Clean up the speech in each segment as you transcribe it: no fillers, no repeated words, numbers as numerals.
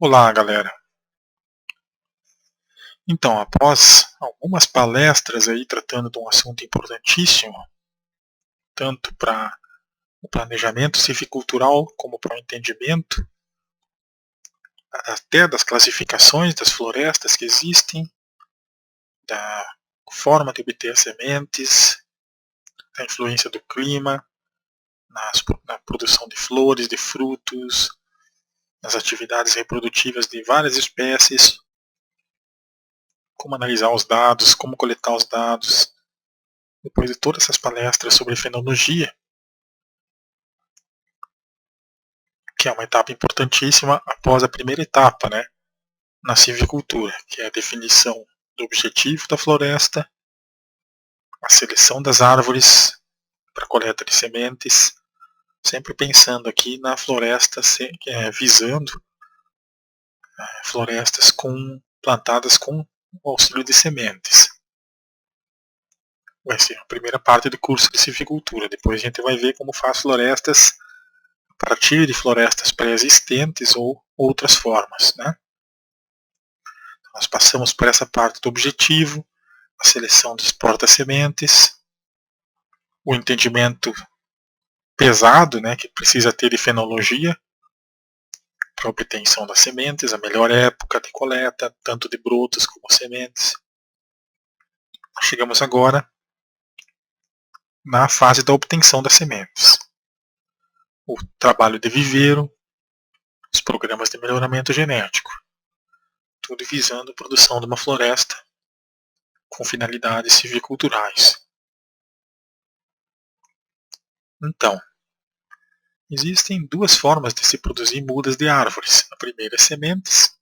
Olá, galera. Então, após algumas palestras aí tratando de um assunto importantíssimo, tanto para o planejamento civicultural como para o entendimento, até das classificações das florestas que existem, da forma de obter as sementes, da influência do clima, na produção de flores, de frutos, nas atividades reprodutivas de várias espécies, como analisar os dados, como coletar os dados. Depois de todas essas palestras sobre fenologia, que é uma etapa importantíssima após a primeira etapa, né, na silvicultura, que é a definição do objetivo da floresta, a seleção das árvores para coleta de sementes, sempre pensando aqui na floresta, visando florestas plantadas com o auxílio de sementes. Vai ser a primeira parte do curso de silvicultura. Depois a gente vai ver como faz florestas a partir de florestas pré-existentes ou outras formas, né? Nós passamos por essa parte do objetivo, a seleção dos porta-sementes, o entendimento pesado, né, que precisa ter de fenologia para a obtenção das sementes, a melhor época de coleta, tanto de brotos como sementes. Chegamos agora na fase da obtenção das sementes. O trabalho de viveiro, os programas de melhoramento genético, tudo visando a produção de uma floresta com finalidades silviculturais. Então, existem duas formas de se produzir mudas de árvores. A primeira é sementes,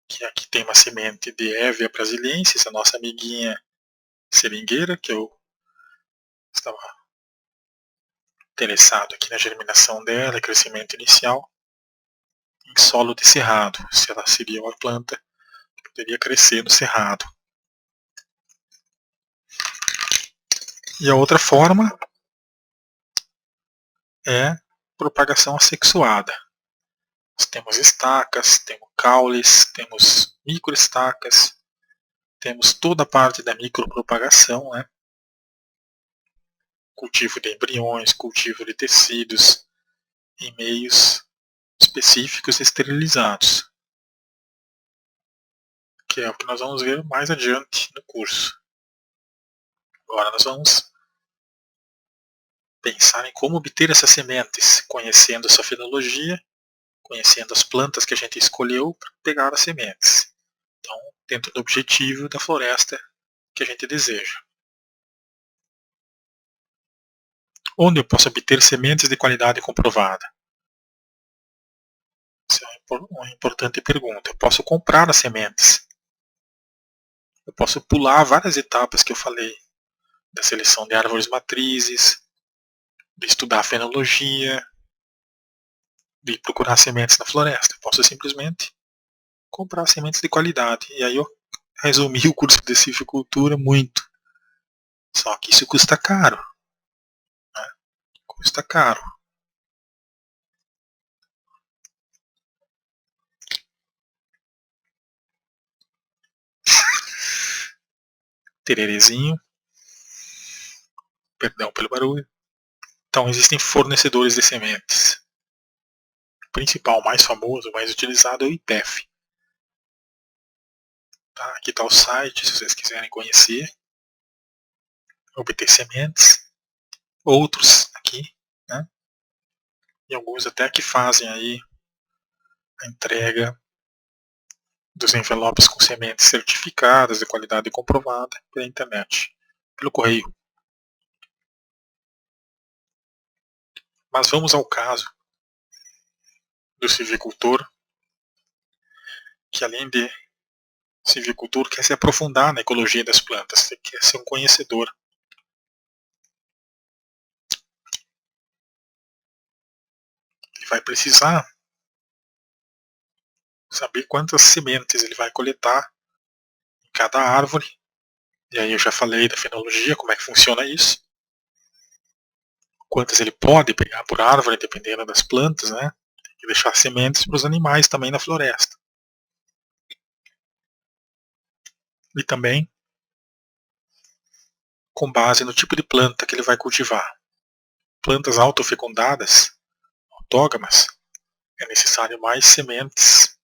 que aqui tem uma semente de Hevea brasiliensis, a nossa amiguinha seringueira, que eu estava interessado aqui na germinação dela, crescimento inicial, em solo de cerrado, se ela seria uma planta que poderia crescer no cerrado. E a outra forma é propagação assexuada. Nós temos estacas, temos caules, temos microestacas, temos toda a parte da micropropagação, né? Cultivo de embriões, cultivo de tecidos em meios específicos esterilizados, que é o que nós vamos ver mais adiante no curso. Agora nós vamos pensar em como obter essas sementes, conhecendo essa fenologia, conhecendo as plantas que a gente escolheu para pegar as sementes. Então, dentro do objetivo da floresta que a gente deseja. Onde eu posso obter sementes de qualidade comprovada? Essa é uma importante pergunta. Eu posso comprar as sementes. Eu posso pular várias etapas que eu falei, da seleção de árvores matrizes, de estudar a fenologia, de procurar sementes na floresta. Eu posso simplesmente comprar sementes de qualidade. E aí eu resumi o curso de silvicultura muito. Só que isso custa caro. Né? Custa caro. Tererezinho. Perdão pelo barulho. Então existem fornecedores de sementes. O principal, mais famoso, mais utilizado é o IPEF. Tá? Aqui está o site, se vocês quiserem conhecer. Obter sementes. Outros aqui, né? E alguns até que fazem aí a entrega dos envelopes com sementes certificadas de qualidade comprovada pela internet, pelo correio. Mas vamos ao caso do silvicultor, que além de silvicultor quer se aprofundar na ecologia das plantas, quer ser um conhecedor. Ele vai precisar saber quantas sementes ele vai coletar em cada árvore. E aí eu já falei da fenologia, como é que funciona isso. Quantas ele pode pegar por árvore, dependendo das plantas, né? que deixar sementes para os animais também na floresta. E também com base no tipo de planta que ele vai cultivar. Plantas autofecundadas, autógamas, é necessário mais sementes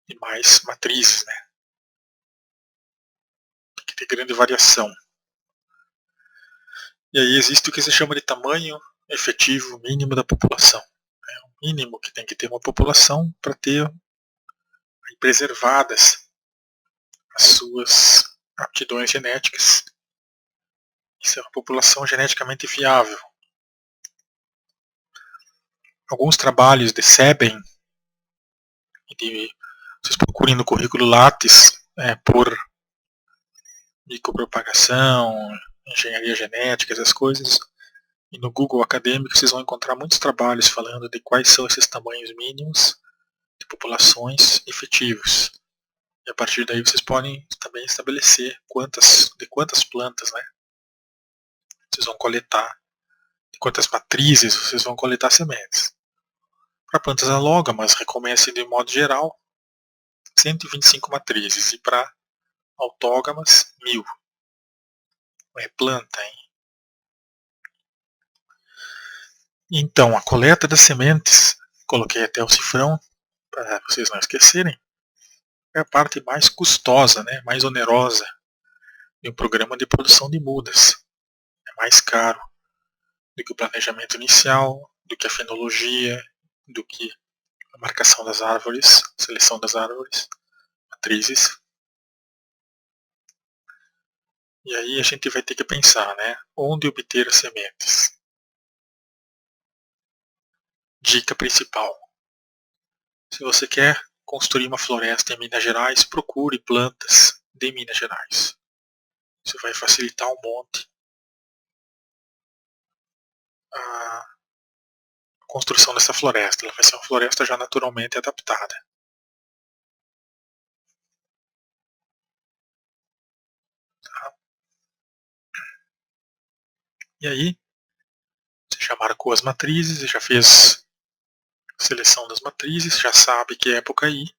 e mais matrizes, né? Tem que ter grande variação. E aí existe o que se chama de tamanho efetivo mínimo da população. É o mínimo que tem que ter uma população para ter preservadas as suas aptidões genéticas e ser uma população geneticamente viável. Alguns trabalhos de Seben, vocês procurem no currículo Lattes por micropropagação, engenharia genética, essas coisas, e no Google Acadêmico vocês vão encontrar muitos trabalhos falando de quais são esses tamanhos mínimos de populações efetivos. E a partir daí vocês podem também estabelecer de quantas plantas, né, vocês vão coletar, de quantas matrizes vocês vão coletar sementes. Para plantas alógamas, recomenda-se de modo geral 125 matrizes e para autógamas 1000. É planta, hein? Então, a coleta das sementes, coloquei até o cifrão para vocês não esquecerem, é a parte mais custosa, né, mais onerosa de um programa de produção de mudas. É mais caro do que o planejamento inicial, do que a fenologia, do que a marcação das árvores, seleção das árvores, matrizes. E aí a gente vai ter que pensar, né, onde obter as sementes. Dica principal: se você quer construir uma floresta em Minas Gerais, procure plantas de Minas Gerais. Isso vai facilitar um monte a construção dessa floresta. Ela vai ser uma floresta já naturalmente adaptada. Tá? E aí, você já marcou as matrizes, já fez a seleção das matrizes, já sabe que época ir.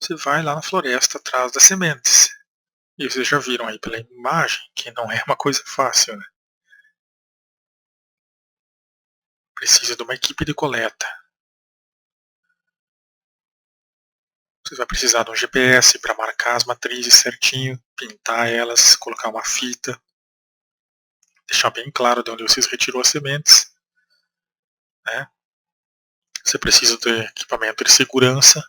Você vai lá na floresta atrás das sementes. E vocês já viram aí pela imagem que não é uma coisa fácil, né? Precisa de uma equipe de coleta. Você vai precisar de um GPS para marcar as matrizes certinho, pintar elas, colocar uma fita, deixar bem claro de onde vocês retirou as sementes. Né? Você precisa de equipamento de segurança.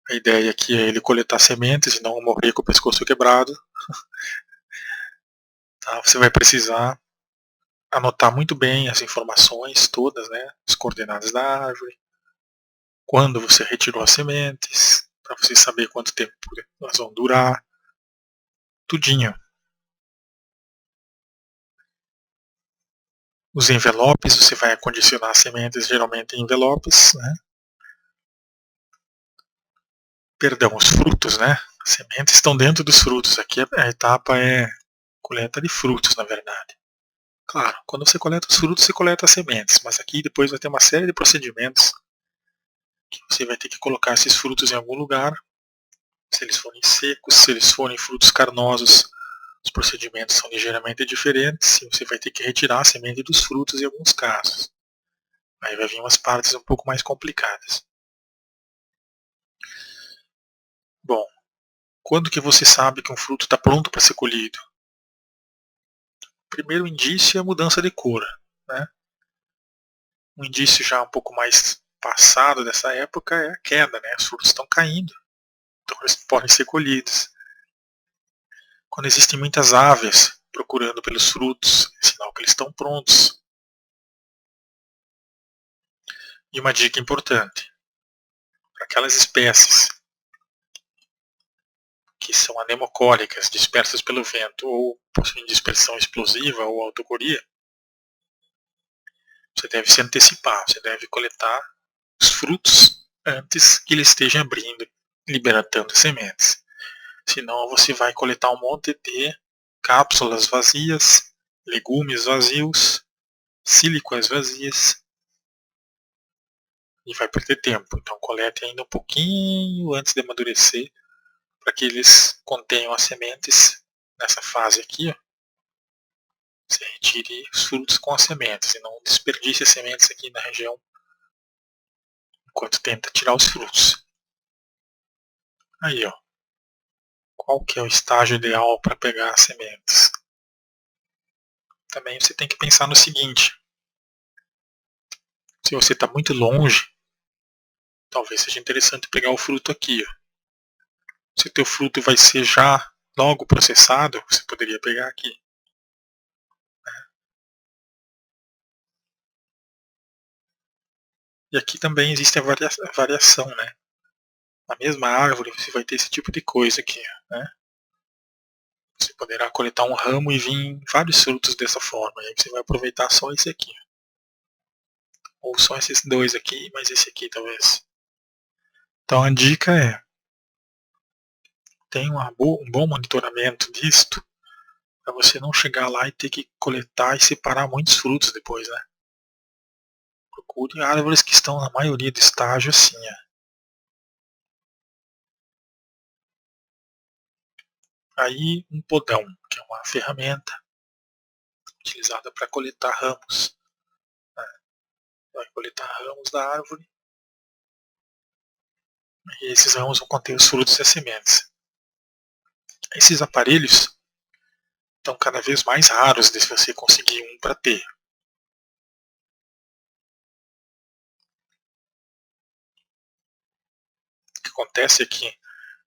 A ideia aqui é ele coletar sementes e não morrer com o pescoço quebrado. Tá? Você vai precisar anotar muito bem as informações todas, né? As coordenadas da árvore, quando você retirou as sementes, para você saber quanto tempo elas vão durar, tudinho. Os envelopes, você vai acondicionar as sementes geralmente em envelopes, né? Perdão, os frutos, né? As sementes estão dentro dos frutos. Aqui a etapa é coleta de frutos, na verdade. Claro, quando você coleta os frutos, você coleta as sementes, mas aqui depois vai ter uma série de procedimentos que você vai ter que colocar esses frutos em algum lugar. Se eles forem secos, se eles forem frutos carnosos, os procedimentos são ligeiramente diferentes e você vai ter que retirar a semente dos frutos em alguns casos. Aí vai vir umas partes um pouco mais complicadas. Bom, quando que você sabe que um fruto está pronto para ser colhido? O primeiro indício é a mudança de cor. Né? Um indício já um pouco mais passado dessa época é a queda, né? Os frutos estão caindo, então eles podem ser colhidos. Quando existem muitas aves procurando pelos frutos, é sinal que eles estão prontos. E uma dica importante: para aquelas espécies que são anemocólicas, dispersas pelo vento ou possuem dispersão explosiva ou autocoria, você deve se antecipar, você deve coletar os frutos antes que eles estejam abrindo, liberando sementes. Senão você vai coletar um monte de cápsulas vazias, legumes vazios, síliquas vazias. e vai perder tempo. Então colete ainda um pouquinho antes de amadurecer, para que eles contenham as sementes nessa fase aqui. Ó. Você retire os frutos com as sementes e não desperdice as sementes aqui na região enquanto tenta tirar os frutos. Aí, ó. Qual que é o estágio ideal para pegar as sementes? Também você tem que pensar no seguinte. Se você está muito longe, talvez seja interessante pegar o fruto aqui. Ó. Se o teu fruto vai ser já logo processado, você poderia pegar aqui. E aqui também existe a variação, né? Na mesma árvore você vai ter esse tipo de coisa aqui, né? Você poderá coletar um ramo e vir vários frutos dessa forma. E aí você vai aproveitar só esse aqui. Ou só esses dois aqui, mas esse aqui talvez. Então a dica é: tem um bom monitoramento disto, para você não chegar lá e ter que coletar e separar muitos frutos depois, né? Procure árvores que estão na maioria do estágio assim, ó. Aí um podão, que é uma ferramenta utilizada para coletar ramos. Né? Vai coletar ramos da árvore e esses ramos vão conter os frutos e as sementes. Esses aparelhos estão cada vez mais raros de você conseguir um para ter. O que acontece é que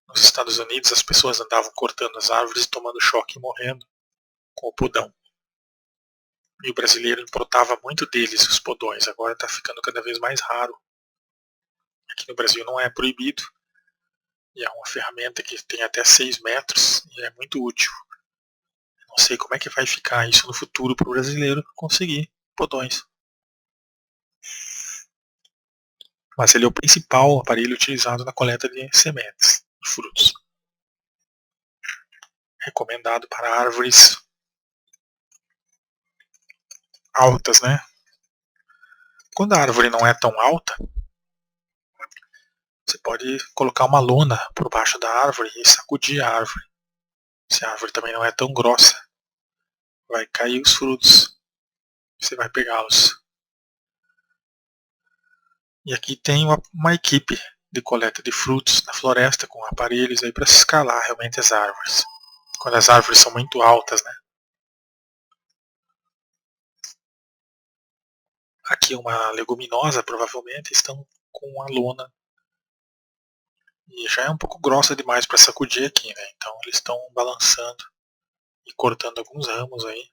nos Estados Unidos as pessoas andavam cortando as árvores e tomando choque e morrendo com o podão. E o brasileiro importava muito deles, os podões. Agora está ficando cada vez mais raro. Aqui no Brasil não é proibido. E é uma ferramenta que tem até 6 metros e é muito útil. Não sei como é que vai ficar isso no futuro para o brasileiro conseguir podões. Mas ele é o principal aparelho utilizado na coleta de sementes e frutos. Recomendado para árvores altas, né? Quando a árvore não é tão alta, você pode colocar uma lona por baixo da árvore e sacudir a árvore. Se a árvore também não é tão grossa, vai cair os frutos. Você vai pegá-los. E aqui tem uma equipe de coleta de frutos na floresta com aparelhos aí para escalar realmente as árvores. Quando as árvores são muito altas, né? Aqui uma leguminosa, provavelmente, estão com a lona. E já é um pouco grossa demais para sacudir aqui, né? Então eles estão balançando e cortando alguns ramos aí,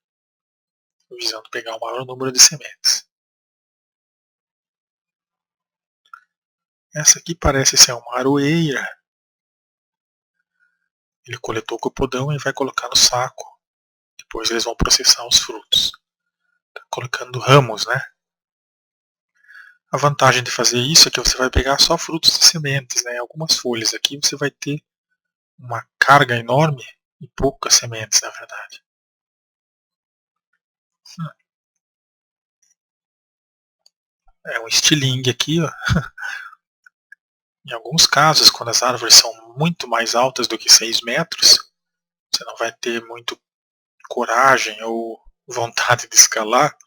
visando pegar o maior número de sementes. Essa aqui parece ser uma aroeira. Ele coletou com o podão e vai colocar no saco. Depois eles vão processar os frutos. Tá colocando ramos, né? A vantagem de fazer isso é que você vai pegar só frutos e sementes, né? Algumas folhas. Aqui você vai ter uma carga enorme e poucas sementes, na verdade. É um estilingue aqui, ó. Em alguns casos, quando as árvores são muito mais altas do que 6 metros, você não vai ter muito coragem ou vontade de escalar,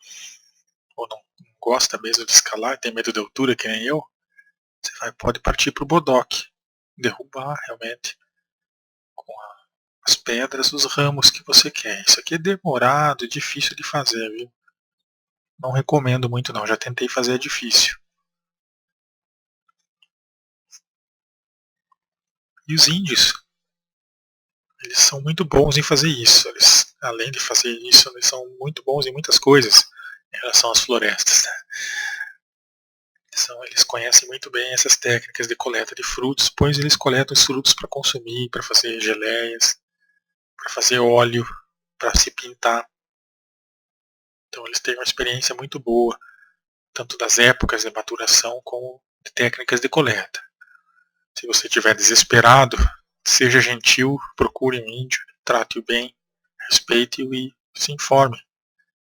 ou não gosta mesmo de escalar, tem medo de altura, que nem eu, você pode partir para o bodoque, derrubar realmente com as pedras os ramos que você quer. Isso aqui é demorado e difícil de fazer, viu? Não recomendo muito não, já tentei fazer, é difícil. E os índios, eles são muito bons em fazer isso. Eles, além de fazer isso, eles são muito bons em muitas coisas em relação às florestas. Né? Eles conhecem muito bem essas técnicas de coleta de frutos, pois eles coletam os frutos para consumir, para fazer geleias, para fazer óleo, para se pintar. Então eles têm uma experiência muito boa, tanto das épocas de maturação como de técnicas de coleta. Se você estiver desesperado, seja gentil, procure um índio, trate-o bem, respeite-o e se informe,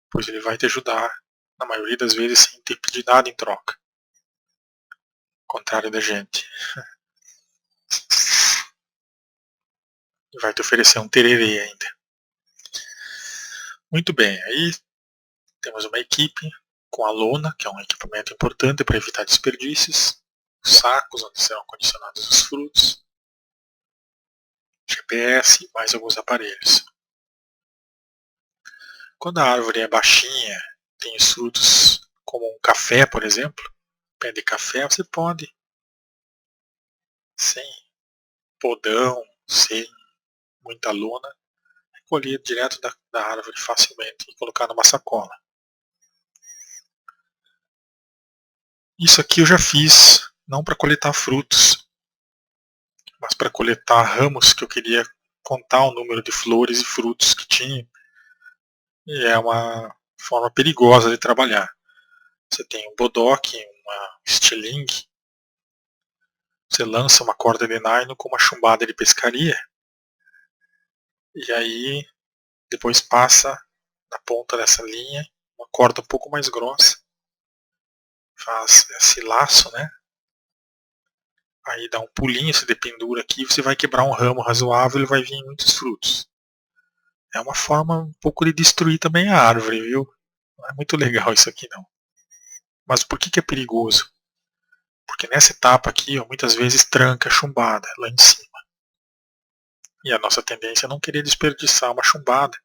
pois ele vai te ajudar, na maioria das vezes, sem ter pedido nada em troca. contrário da gente. Vai te oferecer um tererê ainda. Muito bem, aí temos uma equipe com a lona, que é um equipamento importante para evitar desperdícios, os sacos onde serão condicionados os frutos, GPS e mais alguns aparelhos. Quando a árvore é baixinha, tem os frutos como um café, por exemplo, pé de café, você pode, sem podão, sem muita lona, colher direto da árvore facilmente e colocar numa sacola. Isso aqui eu já fiz, não para coletar frutos, mas para coletar ramos que eu queria contar o número de flores e frutos que tinha. E é uma forma perigosa de trabalhar. Você tem um bodoque, uma estilingue, você lança uma corda de nylon com uma chumbada de pescaria, e aí depois passa na ponta dessa linha uma corda um pouco mais grossa, faz esse laço, né? Aí dá um pulinho, você dependura aqui, você vai quebrar um ramo razoável e vai vir muitos frutos. É uma forma um pouco de destruir também a árvore, viu? Não é muito legal isso aqui não. Mas por que é perigoso? Porque nessa etapa aqui, ó, muitas vezes tranca a chumbada lá em cima. E a nossa tendência é não querer desperdiçar uma chumbada,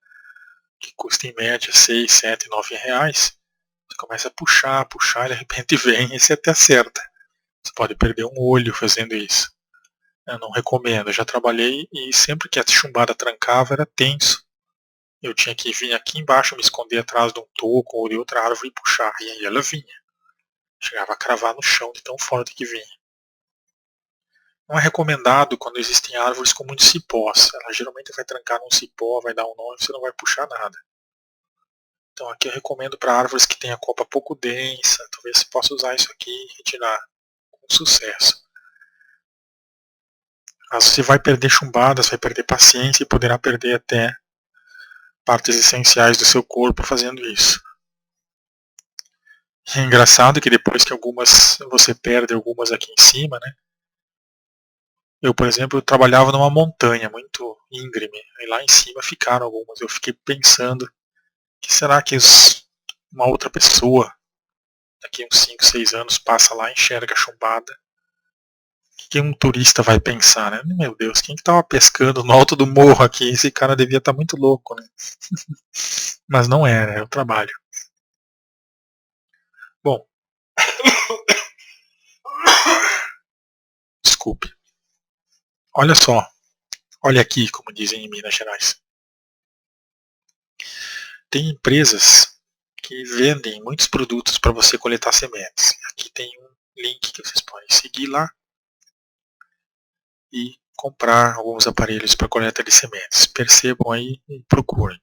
que custa em média 6, 7, 9 reais. Você começa a puxar, puxar, e de repente vem e você até acerta. Você pode perder um olho fazendo isso. Eu não recomendo, eu já trabalhei e sempre que a chumbada trancava era tenso. Eu tinha que vir aqui embaixo, me esconder atrás de um toco ou de outra árvore e puxar. E aí ela vinha. Chegava a cravar no chão de tão forte que vinha. Não é recomendado quando existem árvores com muitos cipós. Ela geralmente vai trancar num cipó, vai dar um nó e você não vai puxar nada. Então aqui eu recomendo para árvores que têm a copa pouco densa. Talvez você possa usar isso aqui e retirar com sucesso. Mas você vai perder chumbadas, vai perder paciência e poderá perder até partes essenciais do seu corpo fazendo isso. É engraçado que depois que algumas você perde algumas aqui em cima, né? Eu, por exemplo, trabalhava numa montanha muito íngreme, e lá em cima ficaram algumas. Eu fiquei pensando que será que uma outra pessoa daqui uns 5, 6 anos passa lá, enxerga a chumbada. O que um turista vai pensar, né? Meu Deus, quem que estava pescando no alto do morro aqui? Esse cara devia estar muito louco, né? Mas não era o trabalho. Bom, desculpe. Olha só, olha aqui, como dizem em Minas Gerais. Tem empresas que vendem muitos produtos para você coletar sementes. Aqui tem um link que vocês podem seguir lá e comprar alguns aparelhos para coleta de sementes. Percebam aí e procurem.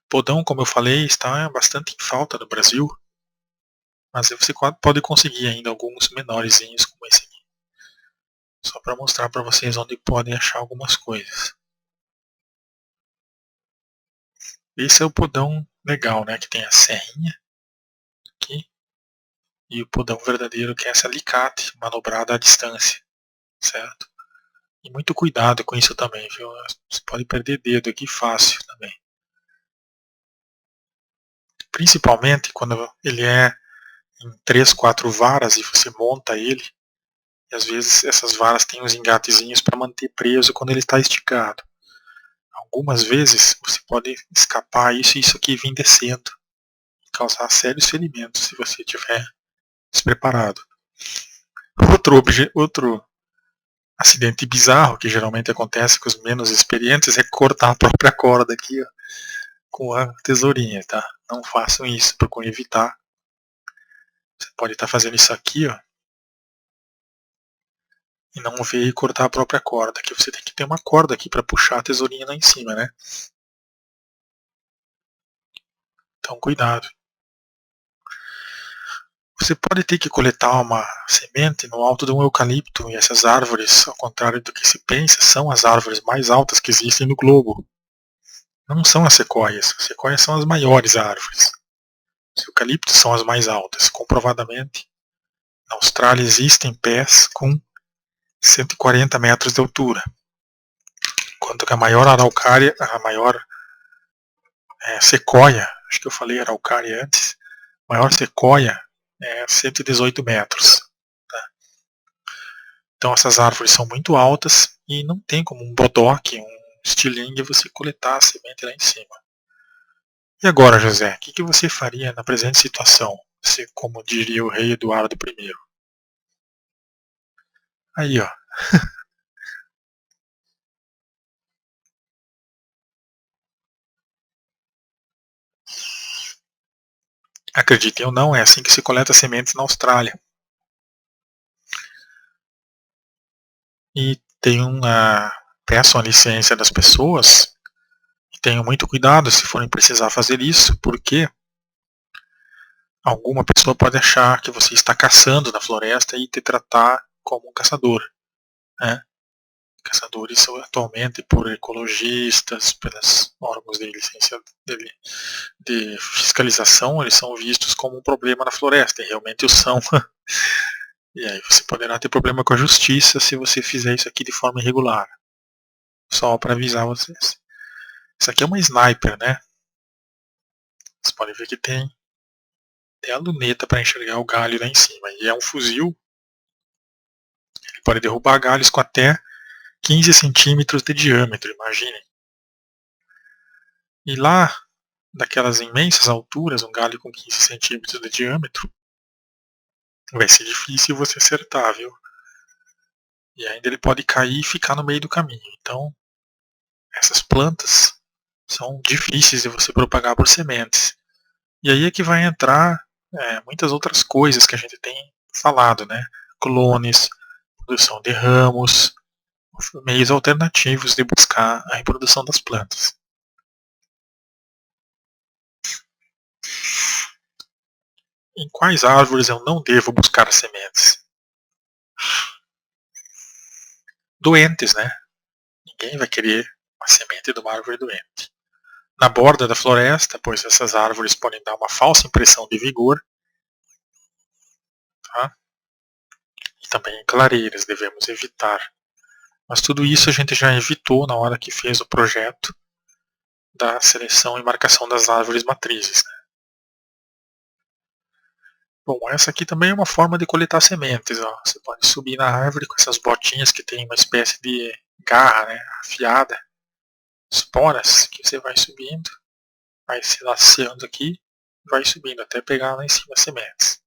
Podão, como eu falei, está bastante em falta no Brasil, mas você pode conseguir ainda alguns menorzinhos como esse aqui. Só para mostrar para vocês onde podem achar algumas coisas. Esse é o podão legal, né? Que tem a serrinha aqui. E o podão verdadeiro que é esse alicate manobrado à distância. Certo? E muito cuidado com isso também, viu? Você pode perder dedo aqui fácil também. Principalmente quando ele é em 3, 4 varas e você monta ele. E às vezes essas varas têm uns engatezinhos para manter preso quando ele está esticado. Algumas vezes você pode escapar isso e isso aqui vir descendo e causar sérios ferimentos se você estiver despreparado. Outro acidente bizarro que geralmente acontece com os menos experientes é cortar a própria corda aqui, ó, com a tesourinha, tá? Não façam isso, procurem evitar. Você pode estar fazendo isso aqui, ó, e não ver e cortar a própria corda. Aqui você tem que ter uma corda aqui para puxar a tesourinha lá em cima, né? Então cuidado. Você pode ter que coletar uma semente no alto de um eucalipto, e essas árvores, ao contrário do que se pensa, são as árvores mais altas que existem no globo. Não são as sequoias. As sequoias são as maiores árvores. Os eucaliptos são as mais altas. Comprovadamente, na Austrália existem pés com 140 metros de altura. Enquanto que a maior araucária, a maior sequoia, acho que eu falei araucária antes, a maior sequoia é 118 metros. Tá? Então essas árvores são muito altas e não tem como um bodoque, um estilingue você coletar a semente lá em cima. E agora, José, o que você faria na presente situação? Você, como diria o rei Eduardo I. Aí, ó. Acreditem ou não, é assim que se coleta sementes na Austrália. E peçam a licença das pessoas e tenham muito cuidado se forem precisar fazer isso, porque alguma pessoa pode achar que você está caçando na floresta e te tratar como um caçador. Né? Caçadores atualmente por ecologistas, pelos órgãos de licença de fiscalização, eles são vistos como um problema na floresta, e realmente o são. E aí você poderá ter problema com a justiça se você fizer isso aqui de forma irregular. Só para avisar vocês. Isso aqui é uma sniper, né? Vocês podem ver que tem a luneta para enxergar o galho lá em cima. E é um fuzil. Ele pode derrubar galhos com até 15 centímetros de diâmetro, imaginem. E lá, daquelas imensas alturas, um galho com 15 centímetros de diâmetro, vai ser difícil você acertar, viu? E ainda ele pode cair e ficar no meio do caminho. Então, essas plantas são difíceis de você propagar por sementes. E aí é que vai entrar muitas outras coisas que a gente tem falado, né? Clones, produção de ramos, meios alternativos de buscar a reprodução das plantas. Em quais árvores eu não devo buscar sementes? Doentes, né? Ninguém vai querer uma semente de uma árvore doente. Na borda da floresta, pois essas árvores podem dar uma falsa impressão de vigor. Tá? E também em clareiras, devemos evitar. Mas tudo isso a gente já evitou na hora que fez o projeto da seleção e marcação das árvores matrizes. Né? Bom, essa aqui também é uma forma de coletar sementes. Ó. Você pode subir na árvore com essas botinhas que tem uma espécie de garra, né, afiada, esporas, que você vai subindo, vai se laceando aqui, vai subindo até pegar lá em cima as sementes.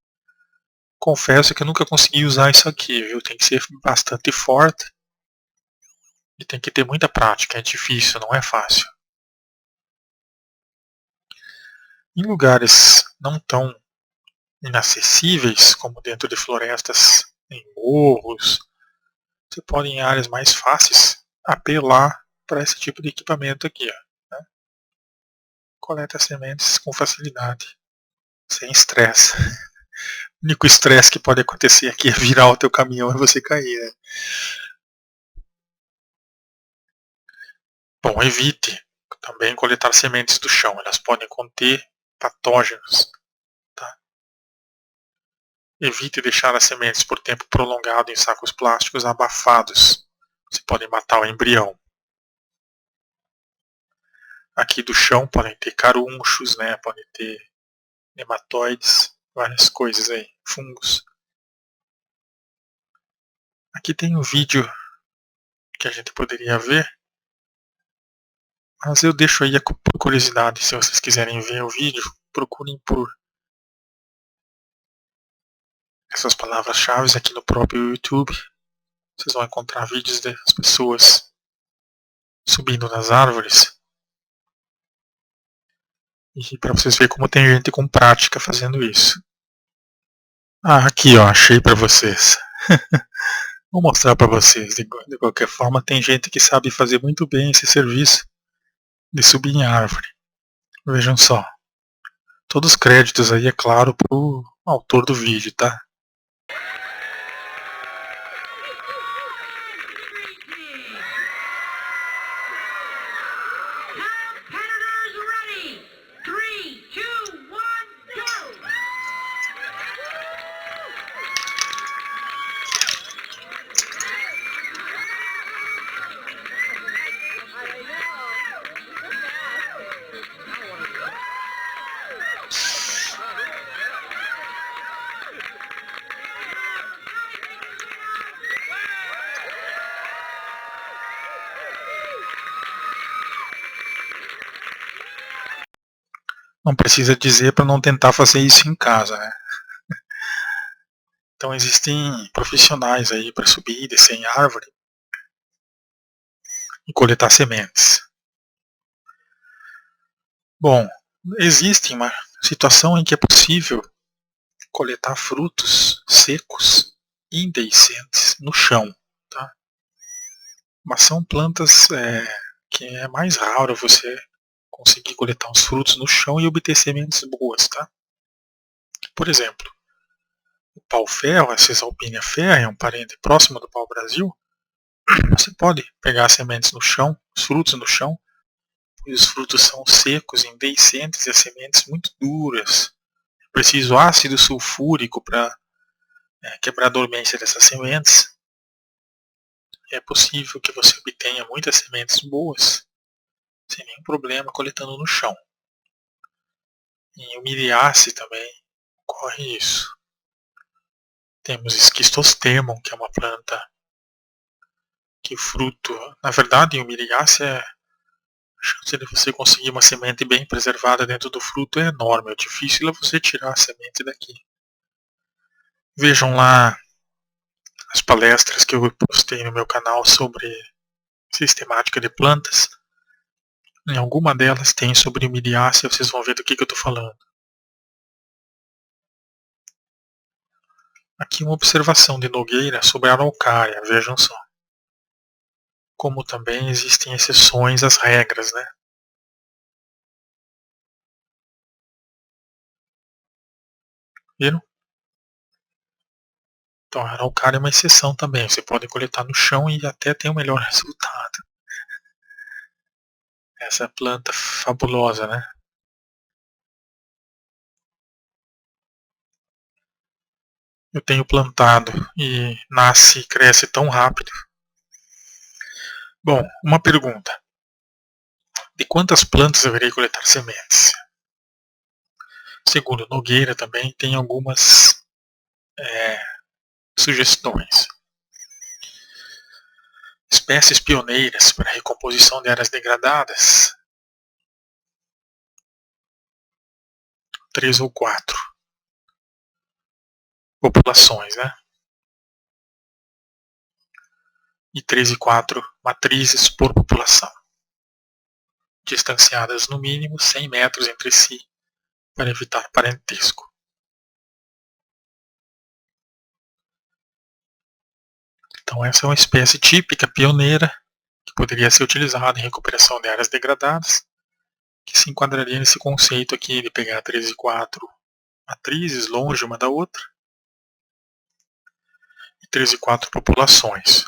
Confesso que eu nunca consegui usar isso aqui, viu? Tem que ser bastante forte e tem que ter muita prática. É difícil, não é fácil. Em lugares não tão inacessíveis, como dentro de florestas em morros, você pode em áreas mais fáceis apelar para esse tipo de equipamento aqui. Ó, né? Coleta sementes com facilidade, sem estresse. O único estresse que pode acontecer aqui é virar o teu caminhão e você cair. Né? Bom, evite também coletar sementes do chão, elas podem conter patógenos. Tá? Evite deixar as sementes por tempo prolongado em sacos plásticos abafados. Você pode matar o embrião. Aqui do chão podem ter carunchos, né? Podem ter nematóides, várias coisas aí, fungos. Aqui tem um vídeo que a gente poderia ver, mas eu deixo aí por curiosidade, se vocês quiserem ver o vídeo, procurem por essas palavras-chave aqui no próprio YouTube. Vocês vão encontrar vídeos das pessoas subindo nas árvores. E para vocês verem como tem gente com prática fazendo isso. Ah, aqui ó, achei para vocês. Vou mostrar para vocês. De qualquer forma, tem gente que sabe fazer muito bem esse serviço de subir em árvore. Vejam só. Todos os créditos aí, é claro, pro autor do vídeo, tá? não precisa dizer para não tentar fazer isso em casa, né? Então existem profissionais aí para subir e descer em árvore e coletar sementes. Bom, existe uma situação em que é possível coletar frutos secos indehiscentes no chão, tá? Mas são plantas que é mais raro você conseguir coletar os frutos no chão e obter sementes boas, tá? Por exemplo, o pau-ferro, a Cisalpinia ferrea, é um parente próximo do pau-brasil. Você pode pegar as sementes no chão, os frutos no chão, e os frutos são secos, indehiscentes e as sementes muito duras. É preciso ácido sulfúrico para quebrar a dormência dessas sementes. É possível que você obtenha muitas sementes boas, sem nenhum problema, coletando no chão. Em Humiliaceae também ocorre isso. Temos Schistostemon, que é uma planta que o fruto, na verdade, em Humiliaceae, a chance de você conseguir uma semente bem preservada dentro do fruto é enorme. O difícil é você tirar a semente daqui. Vejam lá as palestras que eu postei no meu canal sobre sistemática de plantas. Em alguma delas tem sobre Humiliaceae, vocês vão ver do que eu estou falando. Aqui uma observação de Nogueira sobre a araucária, vejam só. Como também existem exceções às regras, né? Viram? Então a araucária é uma exceção também. Você pode coletar no chão e até ter um melhor resultado. Essa planta fabulosa, né? Eu tenho plantado e nasce e cresce tão rápido. Bom, uma pergunta. De quantas plantas eu irei coletar sementes? Segundo Nogueira também tem algumas sugestões. Espécies pioneiras para a recomposição de áreas degradadas. 3 ou 4 populações, né? E 3 e 4 matrizes por população, distanciadas no mínimo 100 metros entre si para evitar parentesco. Então essa é uma espécie típica, pioneira, que poderia ser utilizada em recuperação de áreas degradadas, que se enquadraria nesse conceito aqui de pegar 3 e 4 matrizes longe uma da outra, e 3 e 4 populações.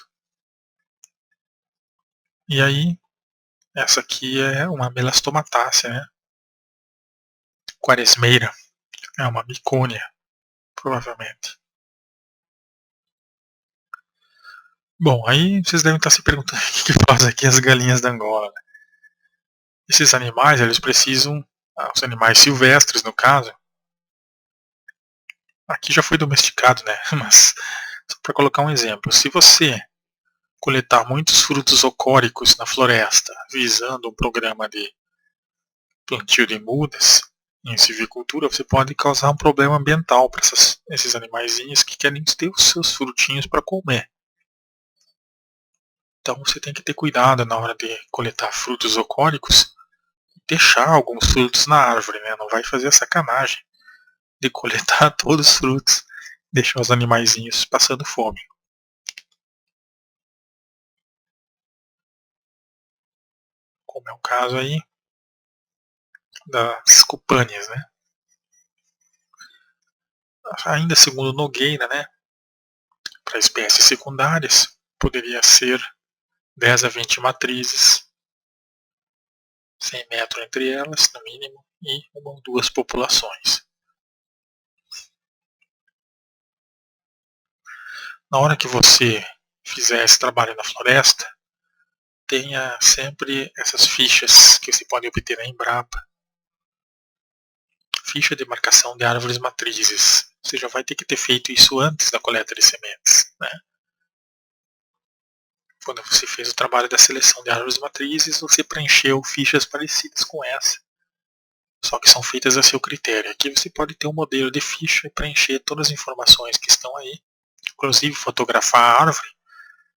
E aí, essa aqui é uma melastomatácea, né? Quaresmeira, é uma micônia, provavelmente. Bom, aí vocês devem estar se perguntando o que fazem aqui as galinhas da Angola. Esses animais, eles precisam, os animais silvestres no caso, aqui já foi domesticado, né? Mas só para colocar um exemplo, se você coletar muitos frutos ocóricos na floresta, visando um programa de plantio de mudas em silvicultura, você pode causar um problema ambiental para esses animaizinhos que querem ter os seus frutinhos para comer. Então você tem que ter cuidado na hora de coletar frutos ocóricos e deixar alguns frutos na árvore, né? Não vai fazer a sacanagem de coletar todos os frutos, deixar os animaizinhos passando fome. Como é o caso aí das cupâneas, né? Ainda segundo Nogueira, né? Para espécies secundárias, poderia ser 10 a 20 matrizes, 100 metros entre elas, no mínimo, e uma ou duas populações. Na hora que você fizer esse trabalho na floresta, tenha sempre essas fichas que você pode obter na Embrapa. Ficha de marcação de árvores matrizes. Você já vai ter que ter feito isso antes da coleta de sementes, né? Quando você fez o trabalho da seleção de árvores matrizes, você preencheu fichas parecidas com essa, só que são feitas a seu critério. Aqui você pode ter um modelo de ficha e preencher todas as informações que estão aí, inclusive fotografar a árvore,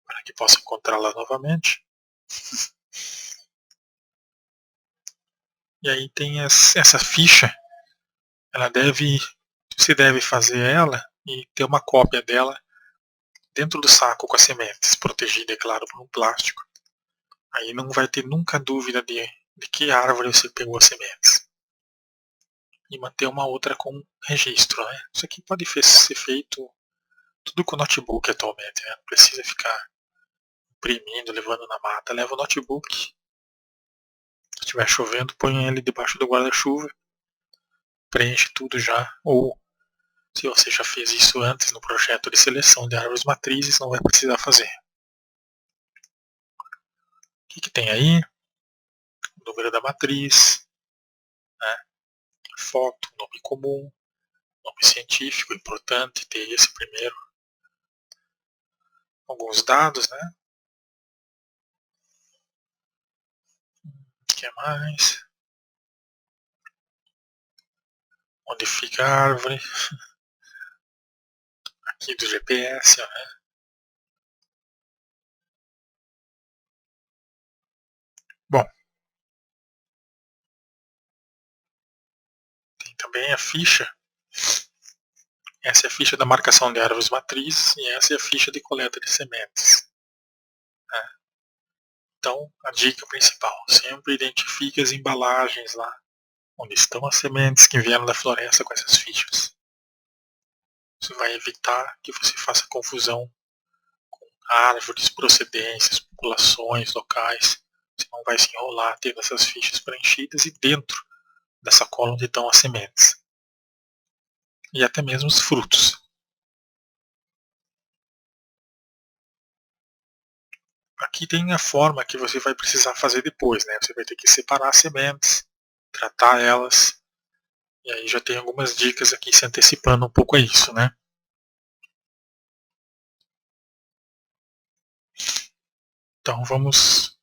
para que possa encontrá-la novamente. E aí tem essa ficha, você deve fazer ela e ter uma cópia dela dentro do saco com as sementes, protegida, é claro, por um plástico. Aí não vai ter nunca dúvida de que árvore você pegou as sementes. E manter uma outra com registro, né? Isso aqui pode ser feito tudo com notebook atualmente, né? Não precisa ficar imprimindo, levando na mata. Leva o notebook. Se estiver chovendo, põe ele debaixo do guarda-chuva. Preenche tudo já. Ou se você já fez isso antes no projeto de seleção de árvores matrizes, não vai precisar fazer. O que tem aí? O número da matriz, né? Foto, nome comum, nome científico, importante ter esse primeiro. Alguns dados, né? O que mais? Onde fica a árvore? Aqui do GPS, né? Bom, tem também a ficha. Essa é a ficha da marcação de árvores matrizes e essa é a ficha de coleta de sementes. Né? Então, a dica principal, sempre identifique as embalagens lá, onde estão as sementes que vieram da floresta com essas fichas. Isso vai evitar que você faça confusão com árvores, procedências, populações, locais. Você não vai se enrolar tendo essas fichas preenchidas e dentro dessa cola onde estão as sementes. E até mesmo os frutos. Aqui tem a forma que você vai precisar fazer depois, né? Você vai ter que separar as sementes, tratar elas, e aí já tem algumas dicas aqui se antecipando um pouco a isso, né? Então vamos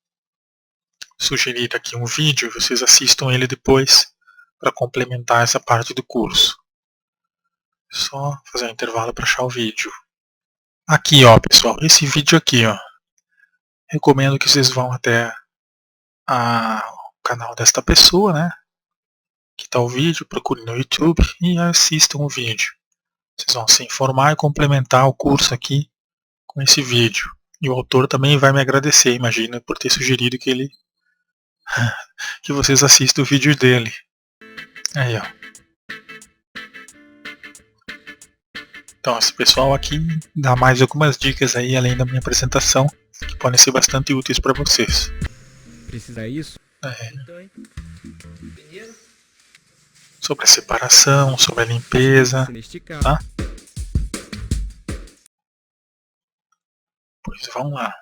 sugerir aqui um vídeo, vocês assistam ele depois para complementar essa parte do curso. Só fazer um intervalo para achar o vídeo. Aqui, ó, pessoal, esse vídeo aqui, ó. Recomendo que vocês vão até o canal desta pessoa, né? Que está o vídeo, procure no YouTube e assistam o vídeo. Vocês vão se informar e complementar o curso aqui com esse vídeo. E o autor também vai me agradecer, imagina, por ter sugerido que vocês assistam o vídeo dele. Aí, ó. Então, esse pessoal aqui dá mais algumas dicas aí, além da minha apresentação, que podem ser bastante úteis para vocês. Precisa isso? Então, sobre a separação, sobre a limpeza, tá? Pois vamos lá.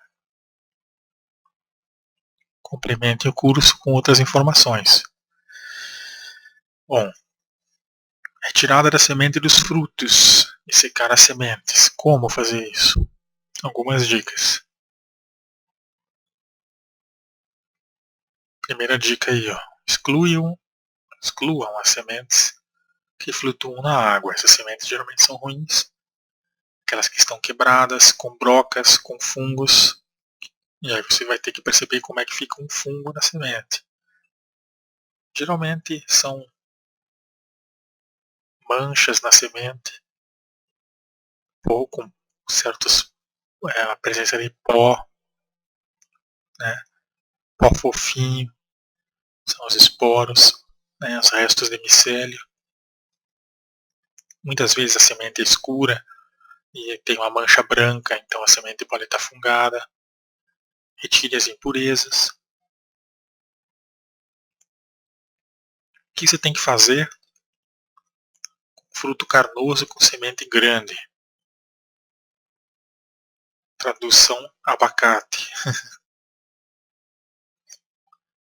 Complemente o curso com outras informações. Bom, retirada da semente dos frutos e secar as sementes. Como fazer isso? Algumas dicas. Primeira dica aí, ó. Excluam as sementes que flutuam na água. Essas sementes geralmente são ruins. Aquelas que estão quebradas, com brocas, com fungos. E aí você vai ter que perceber como é que fica um fungo na semente. Geralmente são manchas na semente, ou com a presença de pó, né? Pó fofinho, são os esporos, né? Os restos de micélio. Muitas vezes a semente é escura e tem uma mancha branca, então a semente pode estar fungada. Retire as impurezas. O que você tem que fazer com fruto carnoso com semente grande? Tradução abacate.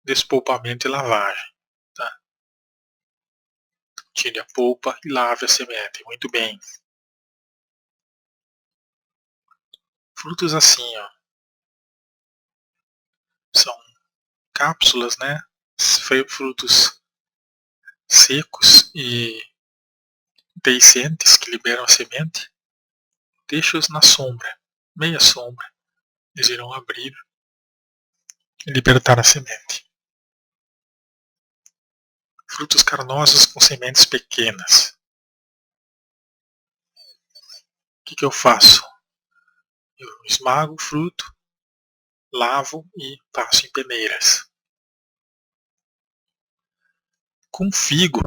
Despolpamento e lavagem. Tá? Tire a polpa e lave a semente. Muito bem. Frutos assim, ó. São cápsulas, né? Frutos secos e deiscentes que liberam a semente, deixe-os na sombra, meia sombra. Eles irão abrir e libertar a semente. Frutos carnosos com sementes pequenas. O que eu faço? Eu esmago o fruto, lavo e passo em peneiras. Com figo,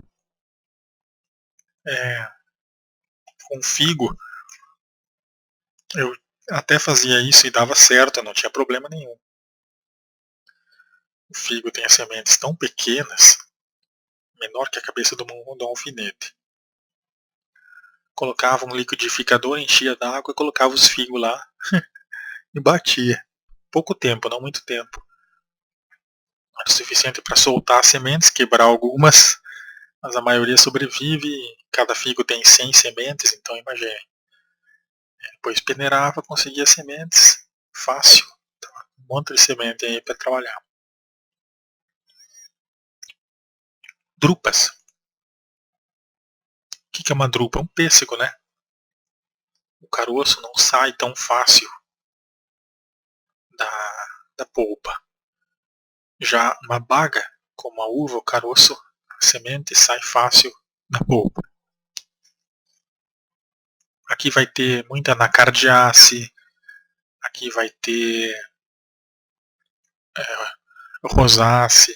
eu até fazia isso e dava certo, não tinha problema nenhum. O figo tem as sementes tão pequenas, menor que a cabeça do alfinete. Colocava um liquidificador, enchia d'água e colocava os figos lá e batia. Pouco tempo, não muito tempo. Era o suficiente para soltar as sementes, quebrar algumas, mas a maioria sobrevive. Cada figo tem 100 sementes, então imagine. Depois peneirava, conseguia sementes, fácil. Então, um monte de semente aí para trabalhar. Drupas. O que é uma drupa? Um pêssego, né? O caroço não sai tão fácil da polpa. Já uma baga, como a uva, o caroço, a semente sai fácil da polpa. Aqui vai ter muita anacardiace, aqui vai ter rosácea.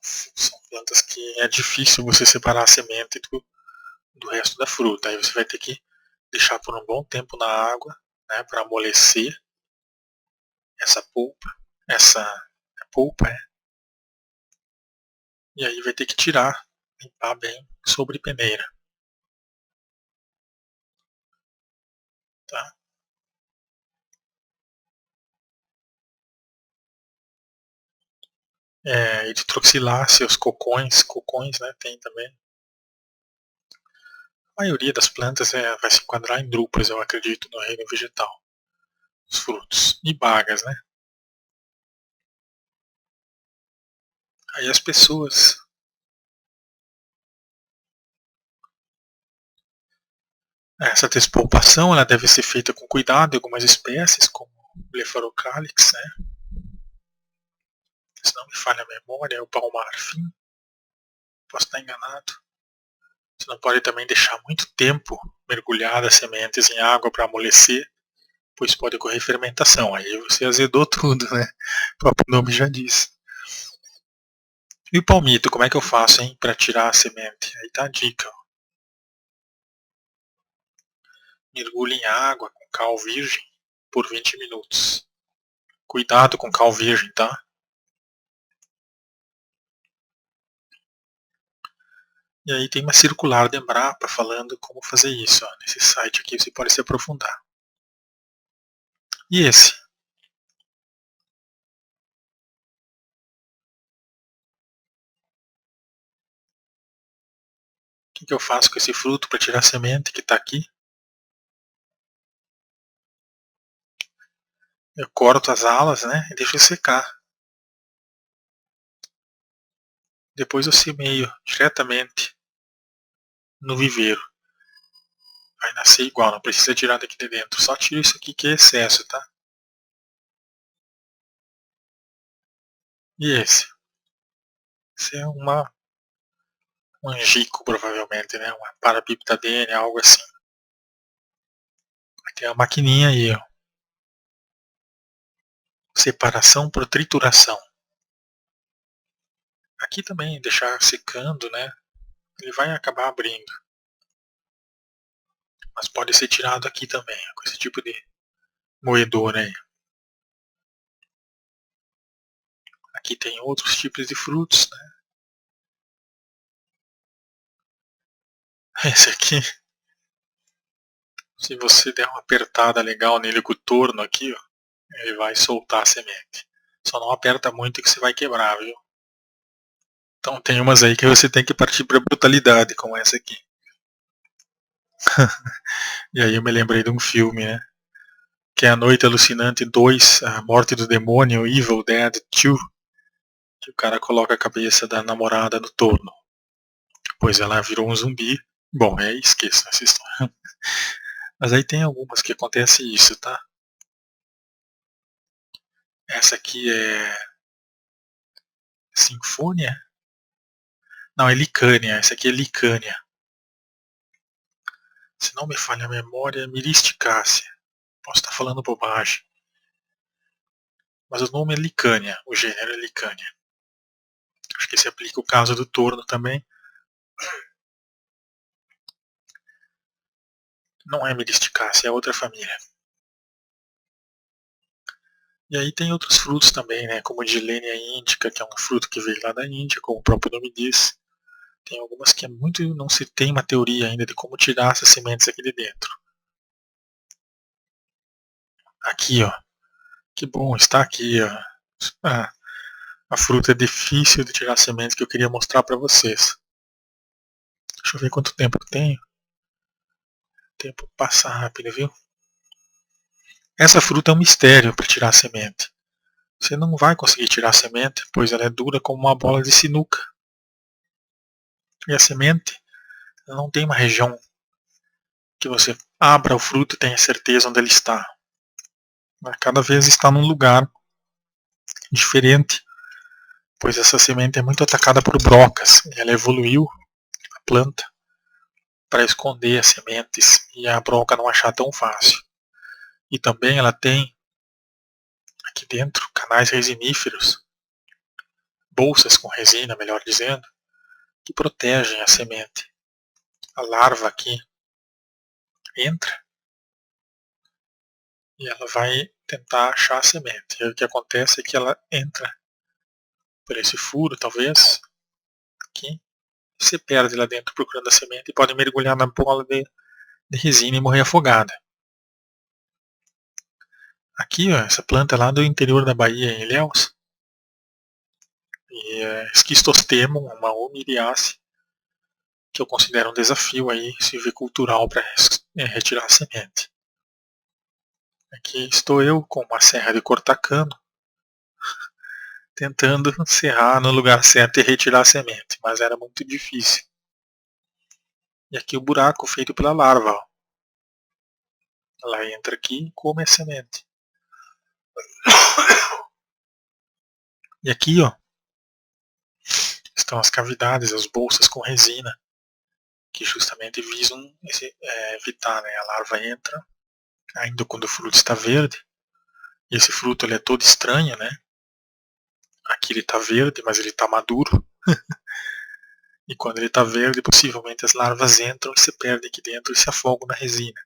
São plantas que é difícil você separar a semente do resto da fruta. Aí você vai ter que deixar por um bom tempo na água, né, para amolecer essa polpa. E aí vai ter que tirar, limpar bem sobre peneira. Tá? Eritroxiláceos, cocões, né, tem também. A maioria das plantas vai se enquadrar em drupas, eu acredito, no reino vegetal. Os frutos. E bagas, né? Aí as pessoas... Essa despolpação ela deve ser feita com cuidado em algumas espécies, como Blepharocalyx, né? Se não me falha a memória, é o palmarfim. Posso estar enganado. Você não pode também deixar muito tempo mergulhadas as sementes em água para amolecer, pois pode ocorrer fermentação. Aí você azedou tudo, né? O próprio nome já diz. E o palmito, como é que eu faço, hein, para tirar a semente? Aí tá a dica. Mergulhe em água com cal virgem por 20 minutos. Cuidado com cal virgem, tá? E aí tem uma circular da Embrapa falando como fazer isso. Ó. Nesse site aqui você pode se aprofundar. E esse? O que eu faço com esse fruto para tirar a semente que está aqui? Eu corto as alas, né, e deixo secar. Depois eu semeio diretamente no viveiro. Vai nascer igual, não precisa tirar daqui de dentro. Só tira isso aqui que é excesso, tá? E esse? Esse é um angico, provavelmente, né? Uma parapiptadenia, algo assim. Tem a maquininha aí, ó. Separação por trituração. Aqui também, deixar secando, né? Ele vai acabar abrindo. Mas pode ser tirado aqui também, com esse tipo de moedor aí. Aqui tem outros tipos de frutos, né? Esse aqui, se você der uma apertada legal nele com o torno aqui, ó, ele vai soltar a semente. Só não aperta muito que você vai quebrar, viu? Então tem umas aí que você tem que partir para brutalidade, como essa aqui. E aí eu me lembrei de um filme, né? Que é A Noite Alucinante 2, A Morte do Demônio, Evil Dead 2. que o cara coloca a cabeça da namorada no torno. Depois ela virou um zumbi. Bom, esqueça essa história. Mas aí tem algumas que acontece isso, tá? Essa aqui é Sinfônia? Não, é Licânia. Essa aqui é Licânia. Se não me falha a memória, é Miristicácea. Posso estar falando bobagem. Mas o nome é Licânia. O gênero é Licânia. Acho que se aplica o caso do torno também. Não é Miristicácea, é outra família. E aí tem outros frutos também, né? Como Gilenia indica, que é um fruto que veio lá da Índia, como o próprio nome diz. Tem algumas que é muito. Não se tem uma teoria ainda de como tirar essas sementes aqui de dentro. Aqui, ó. Que bom, está aqui, ó. A fruta é difícil de tirar sementes que eu queria mostrar para vocês. Deixa eu ver quanto tempo eu tenho. O tempo passa rápido, viu? Essa fruta é um mistério para tirar a semente. Você não vai conseguir tirar a semente, pois ela é dura como uma bola de sinuca. E a semente não tem uma região que você abra o fruto e tenha certeza onde ele está. Cada vez está num lugar diferente, pois essa semente é muito atacada por brocas. Ela evoluiu, a planta, para esconder as sementes e a broca não achar tão fácil. E também ela tem aqui dentro canais resiníferos, bolsas com resina, melhor dizendo, que protegem a semente. A larva aqui entra e ela vai tentar achar a semente. E aí o que acontece é que ela entra por esse furo, talvez, aqui, e se perde lá dentro procurando a semente e pode mergulhar na bola de resina e morrer afogada. Aqui, ó, essa planta é lá do interior da Bahia, em Ilhéus, e é Schistostemon, uma Omiriaceae, que eu considero um desafio aí silvicultural para retirar a semente. Aqui estou eu com uma serra de cortar cano, tentando serrar no lugar certo e retirar a semente, mas era muito difícil. E aqui o buraco feito pela larva. Ó. Ela entra aqui e come a semente. E aqui, ó, estão as cavidades, as bolsas com resina, que justamente visam evitar, né? A larva entra, ainda quando o fruto está verde. E esse fruto ele é todo estranho, né? Aqui ele está verde, mas ele está maduro. E quando ele está verde, possivelmente as larvas entram e se perdem aqui dentro e se afogam na resina.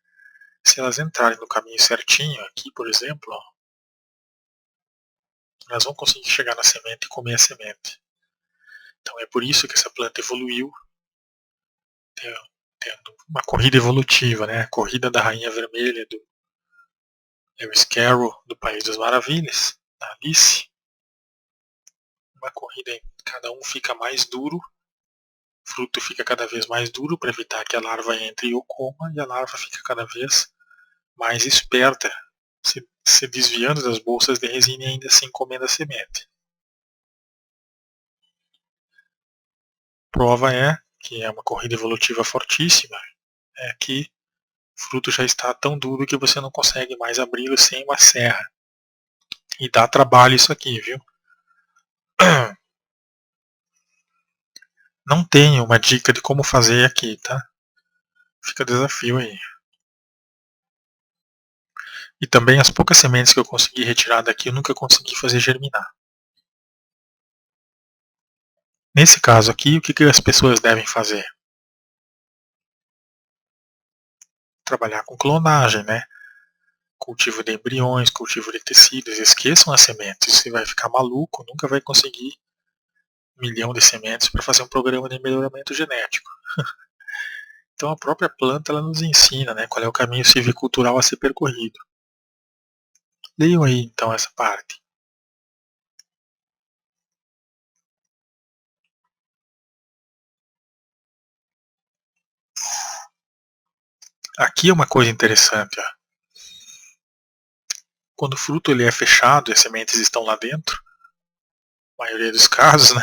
Se elas entrarem no caminho certinho, aqui por exemplo, ó, elas vão conseguir chegar na semente e comer a semente. Então é por isso que essa planta evoluiu, tendo uma corrida evolutiva, né? A corrida da rainha vermelha do Lewis Carroll, do País das Maravilhas, da Alice. Uma corrida em que cada um fica mais duro, o fruto fica cada vez mais duro para evitar que a larva entre e o coma, e a larva fica cada vez mais esperta, se desviando das bolsas de resina e ainda assim comendo a semente. Prova é que é uma corrida evolutiva fortíssima, é que o fruto já está tão duro que você não consegue mais abri-lo sem uma serra. E dá trabalho isso aqui, viu? Não tenho uma dica de como fazer aqui, tá? Fica desafio aí. E também as poucas sementes que eu consegui retirar daqui, eu nunca consegui fazer germinar. Nesse caso aqui, o que as pessoas devem fazer? Trabalhar com clonagem, né? Cultivo de embriões, cultivo de tecidos. Esqueçam as sementes, você vai ficar maluco, nunca vai conseguir 1 milhão de sementes para fazer um programa de melhoramento genético. Então a própria planta ela nos ensina, né, qual é o caminho silvicultural a ser percorrido. Leiam aí então essa parte. Aqui é uma coisa interessante. Ó. Quando o fruto ele é fechado e as sementes estão lá dentro, maioria dos casos, né,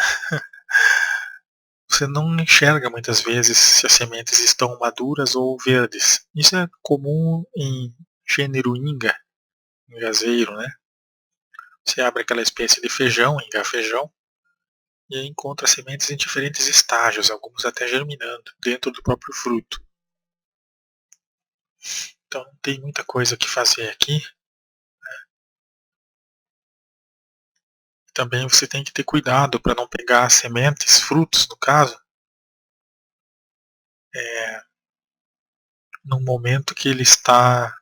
você não enxerga muitas vezes se as sementes estão maduras ou verdes. Isso é comum em gênero Inga, ingazeiro, né? Você abre aquela espécie de feijão, Inga-feijão, e aí encontra sementes em diferentes estágios, alguns até germinando dentro do próprio fruto. Então não tem muita coisa que fazer aqui. Também você tem que ter cuidado para não pegar sementes, frutos no caso, no momento que ele está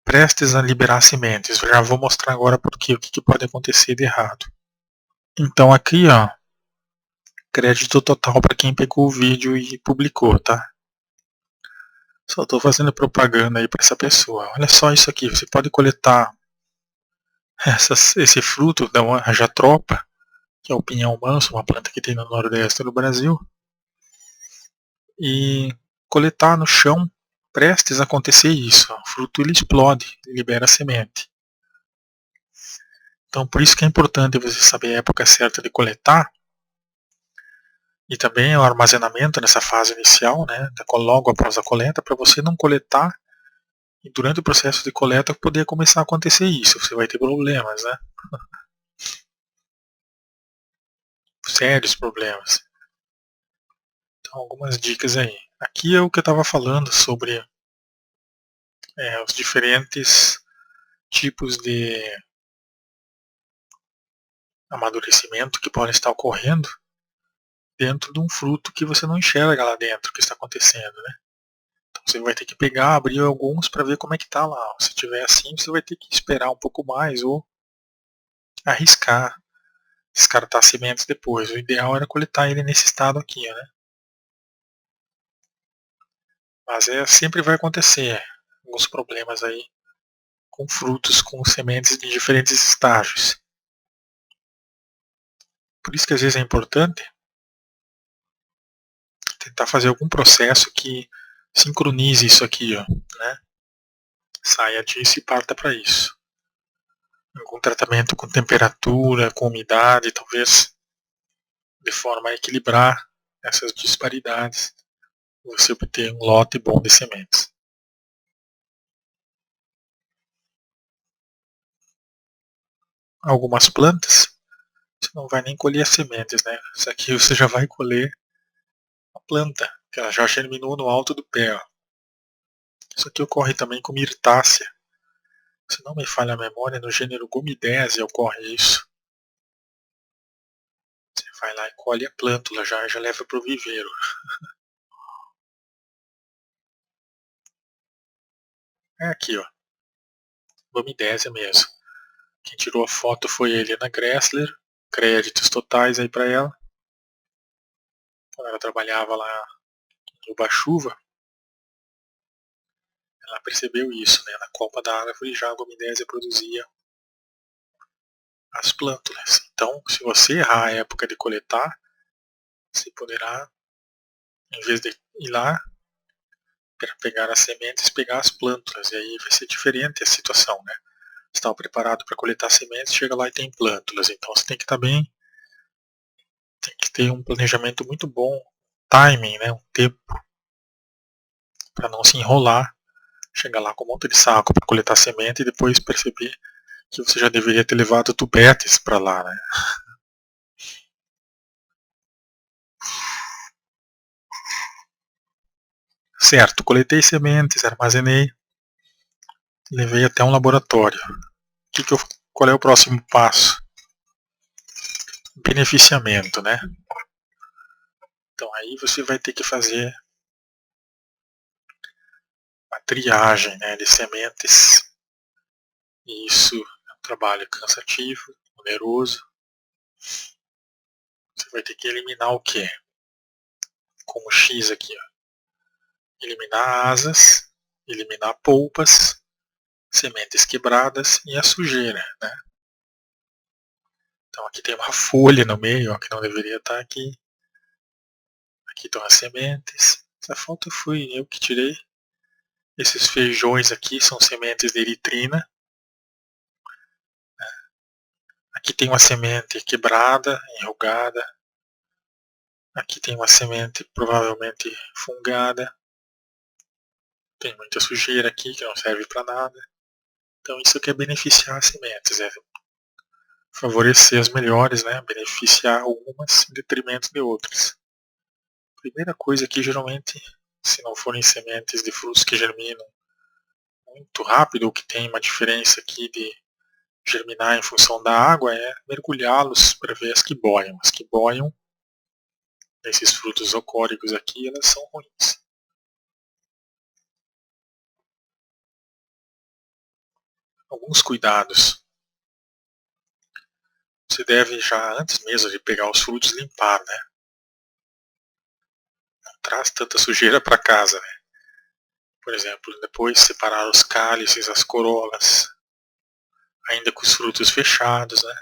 prestes a liberar sementes. Eu já vou mostrar agora o que pode acontecer de errado. Então aqui, ó, crédito total para quem pegou o vídeo e publicou, tá? Só estou fazendo propaganda aí para essa pessoa. Olha só isso aqui, você pode coletar esse fruto da jatropa, que é o pinhão manso, uma planta que tem no nordeste do Brasil, e coletar no chão, prestes a acontecer isso. O fruto ele explode, libera semente. Então por isso que é importante você saber a época certa de coletar, e também o armazenamento nessa fase inicial, né, logo após a coleta, para você não coletar e durante o processo de coleta poder começar a acontecer isso. Você vai ter problemas, né? Sérios problemas. Então, algumas dicas aí. Aqui é o que eu estava falando sobre os diferentes tipos de amadurecimento que podem estar ocorrendo dentro de um fruto que você não enxerga lá dentro o que está acontecendo, né? Então você vai ter que pegar, abrir alguns para ver como é que está lá. Se tiver assim, você vai ter que esperar um pouco mais ou arriscar, descartar sementes depois. O ideal era coletar ele nesse estado aqui, né? Mas sempre vai acontecer alguns problemas aí com frutos, com sementes de diferentes estágios. Por isso que às vezes é importante tentar fazer algum processo que sincronize isso aqui, ó, né? Saia disso e parta para isso. Algum tratamento com temperatura, com umidade, talvez de forma a equilibrar essas disparidades, você obter um lote bom de sementes. Algumas plantas, você não vai nem colher as sementes, né? Isso aqui você já vai colher a planta, que ela já germinou no alto do pé. Ó. Isso aqui ocorre também com mirtácea. Se não me falha a memória, no gênero Gomidésea ocorre isso. Você vai lá e colhe a plântula, já leva para o viveiro. É aqui, ó. Gomidésea mesmo. Quem tirou a foto foi a Helena Gressler. Créditos totais aí para ela. Quando ela trabalhava lá no Uba-Chuva, ela percebeu isso, né? Na copa da árvore já a Gomidésea produzia as plântulas. Então, se você errar a época de coletar, você poderá, em vez de ir lá para pegar as sementes, pegar as plântulas. E aí vai ser diferente a situação, né? Você estava preparado para coletar sementes, chega lá e tem plântulas. Então você tem que estar bem, tem que ter um planejamento muito bom, timing, né? Um tempo para não se enrolar, chegar lá com um monte de saco para coletar semente e depois perceber que você já deveria ter levado tubetes para lá, né? Certo, coletei sementes, armazenei, levei até um laboratório. Qual é o próximo passo? Beneficiamento, né? Então aí você vai ter que fazer uma triagem, né, de sementes. E isso é um trabalho cansativo, oneroso. Você vai ter que eliminar o quê? Com o X aqui, ó. Eliminar asas, eliminar polpas, sementes quebradas e a sujeira, né? Então aqui tem uma folha no meio, ó, que não deveria estar aqui. Aqui estão as sementes. Essa foto fui eu que tirei. Esses feijões aqui são sementes de eritrina. Aqui tem uma semente quebrada, enrugada. Aqui tem uma semente provavelmente fungada. Tem muita sujeira aqui que não serve para nada. Então isso quer beneficiar as sementes, favorecer as melhores, né? Beneficiar algumas em detrimento de outras. Primeira coisa aqui, geralmente, se não forem sementes de frutos que germinam muito rápido, ou que tem uma diferença aqui de germinar em função da água, é mergulhá-los para ver as que boiam. As que boiam, esses frutos ocóricos aqui, elas são ruins. Alguns cuidados. Você deve já, antes mesmo de pegar os frutos, limpar, né? Não traz tanta sujeira para casa, né? Por exemplo, depois separar os cálices, as corolas, ainda com os frutos fechados, né?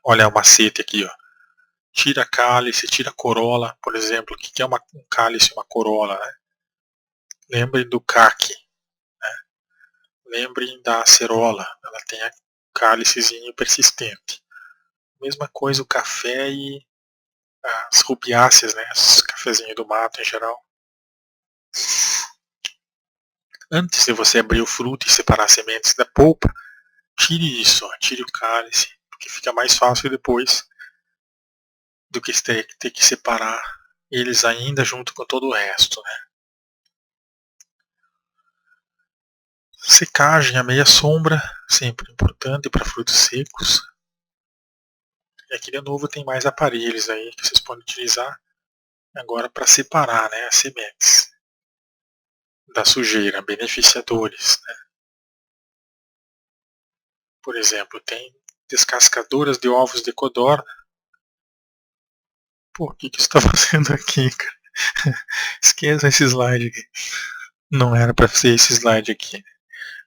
Olha o macete aqui, ó. Tira cálice, tira corola, por exemplo. O que é um cálice e uma corola, né? Lembrem do caque, né? Lembrem da acerola, ela tem a cálicezinho persistente. Mesma coisa o café e as rubiáceas, né? Os cafezinhos do mato em geral. Antes de você abrir o fruto e separar as sementes da polpa, tire isso, ó, tire o cálice, porque fica mais fácil depois do que ter que separar eles ainda junto com todo o resto, né? Secagem à meia sombra, sempre importante para frutos secos. E aqui de novo tem mais aparelhos aí que vocês podem utilizar agora para separar, né, as sementes da sujeira, beneficiadores, né? Por exemplo, tem descascadoras de ovos de codorna. Pô, o que você está fazendo aqui, cara? Esqueça esse slide aqui. Não era para ser esse slide aqui.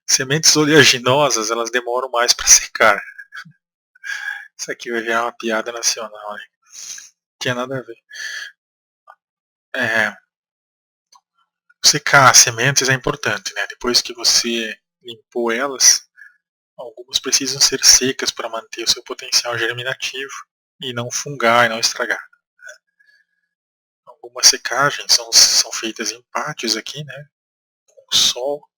Sementes oleaginosas, elas demoram mais para secar. Isso aqui vai virar uma piada nacional, né? Não tinha nada a ver. Secar as sementes é importante, né? Depois que você limpou elas, algumas precisam ser secas para manter o seu potencial germinativo e não fungar e não estragar. Algumas secagens são feitas em pátios aqui, né? Com o sol.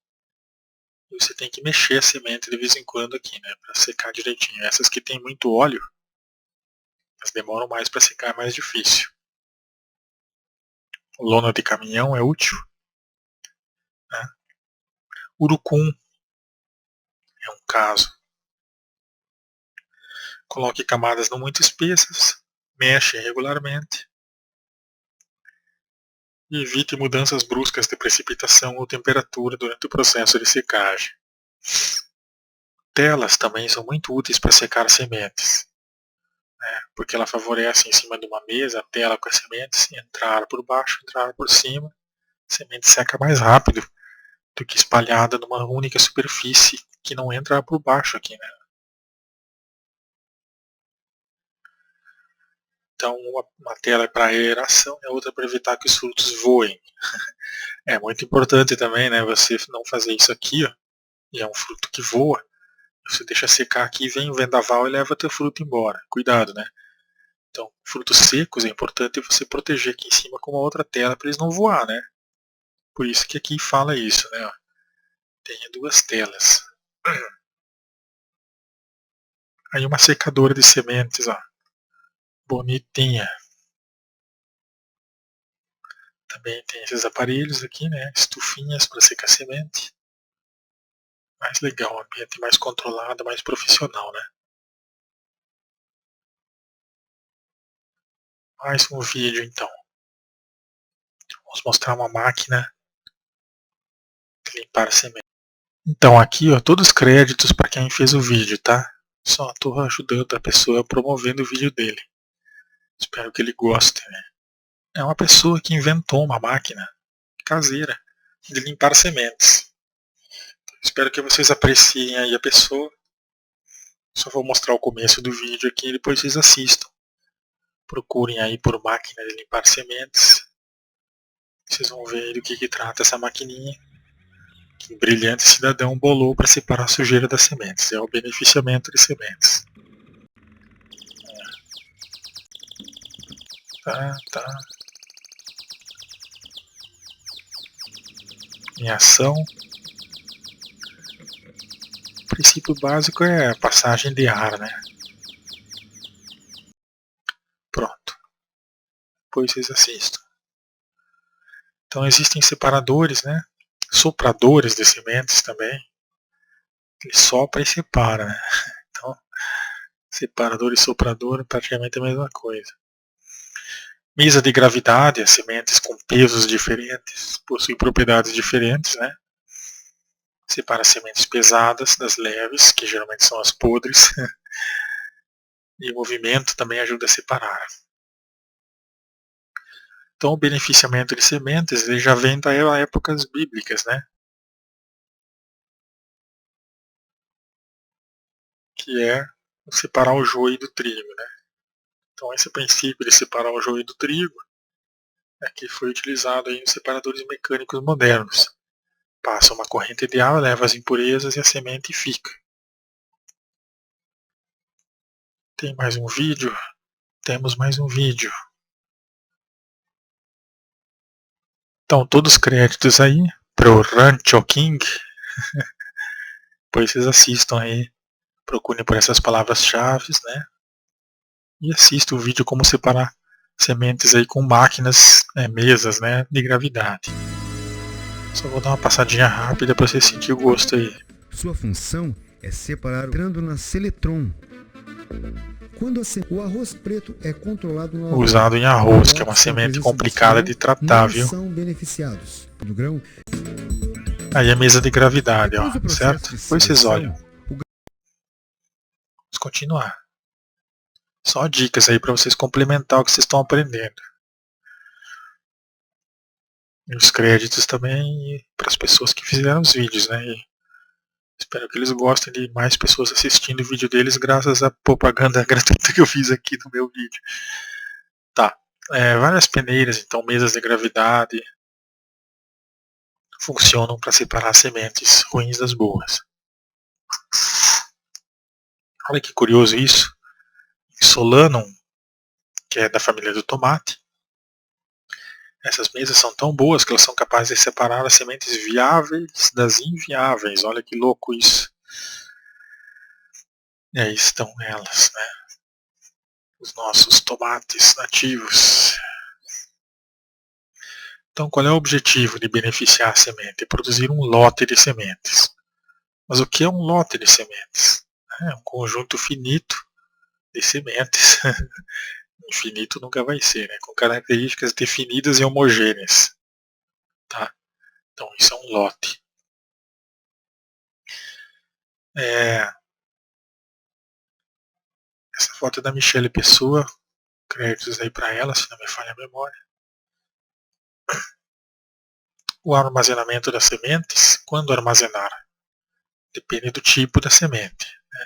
E você tem que mexer a semente de vez em quando aqui, né? Para secar direitinho. Essas que tem muito óleo, elas demoram mais para secar, é mais difícil. Lona de caminhão é útil, né? Urucum é um caso. Coloque camadas não muito espessas, mexe regularmente e evite mudanças bruscas de precipitação ou temperatura durante o processo de secagem. Telas também são muito úteis para secar sementes, né? Porque ela favorece em cima de uma mesa a tela com as sementes entrar por baixo, entrar por cima. A semente seca mais rápido do que espalhada numa única superfície que não entra por baixo aqui, né? Então uma tela é para aeração e a outra para evitar que os frutos voem. É muito importante também, né, você não fazer isso aqui, ó, e é um fruto que voa. Você deixa secar aqui, vem o vendaval e leva teu fruto embora. Cuidado, né? Então, frutos secos é importante você proteger aqui em cima com uma outra tela para eles não voar, né? Por isso que aqui fala isso, né? Tem duas telas. Aí uma secadora de sementes, ó, bonitinha. Também tem esses aparelhos aqui, né? Estufinhas para secar semente. Mais legal, um ambiente mais controlado, mais profissional, né? Mais um vídeo então. Vamos mostrar uma máquina de limpar semente. Então aqui, ó, todos os créditos para quem fez o vídeo, tá? Só estou ajudando a pessoa promovendo o vídeo dele. Espero que ele goste, né? É uma pessoa que inventou uma máquina caseira de limpar sementes. Espero que vocês apreciem aí a pessoa. Só vou mostrar o começo do vídeo aqui e depois vocês assistam. Procurem aí por máquina de limpar sementes. Vocês vão ver do que trata essa maquininha. que um brilhante cidadão bolou para separar a sujeira das sementes. É o beneficiamento de sementes. Tá. Em ação. O princípio básico é a passagem de ar, né? Pronto. Depois vocês assistam. Então existem separadores, né? Sopradores de sementes também. Ele sopra e separa, né? Então, separador e soprador é praticamente a mesma coisa. Mesa de gravidade, as sementes com pesos diferentes, possuem propriedades diferentes, né? Separa as sementes pesadas das leves, que geralmente são as podres. E o movimento também ajuda a separar. Então o beneficiamento de sementes ele já vem da épocas bíblicas, né? Que é separar o joio do trigo, né? Então esse princípio de separar o joio do trigo é que foi utilizado aí nos separadores mecânicos modernos. Passa uma corrente de ar, leva as impurezas e a semente fica. Tem mais um vídeo? Temos mais um vídeo. Então todos os créditos aí pro Rancho King. Depois vocês assistam aí. Procurem por essas palavras-chave, né? E assista o vídeo como separar sementes aí com máquinas, mesas, né, de gravidade. Só vou dar uma passadinha rápida para você sentir o gosto aí. Sua função é separar entrando na Seletron. Quando o arroz preto é controlado no Usado em arroz, que é uma semente complicada de tratar, viu? São beneficiados do grão. Aí a mesa de gravidade, ó, certo? Depois vocês olham. Vamos continuar. Só dicas aí para vocês complementar o que vocês estão aprendendo. E os créditos também para as pessoas que fizeram os vídeos, né? E espero que eles gostem de mais pessoas assistindo o vídeo deles graças à propaganda gratuita que eu fiz aqui no meu vídeo. Tá. Várias peneiras, então mesas de gravidade, funcionam para separar sementes ruins das boas. Olha que curioso isso. Solanum, que é da família do tomate, essas mesas são tão boas que elas são capazes de separar as sementes viáveis das inviáveis. Olha que louco isso. E aí estão elas, né? Os nossos tomates nativos. Então, qual é o objetivo de beneficiar a semente? É produzir um lote de sementes. Mas o que é um lote de sementes? É um conjunto finito de sementes. Infinito nunca vai ser, né? Com características definidas e homogêneas. Tá? Então, isso é um lote. Essa foto é da Michele Pessoa. Créditos aí para ela, se não me falha a memória. O armazenamento das sementes, quando armazenar? Depende do tipo da semente. Né?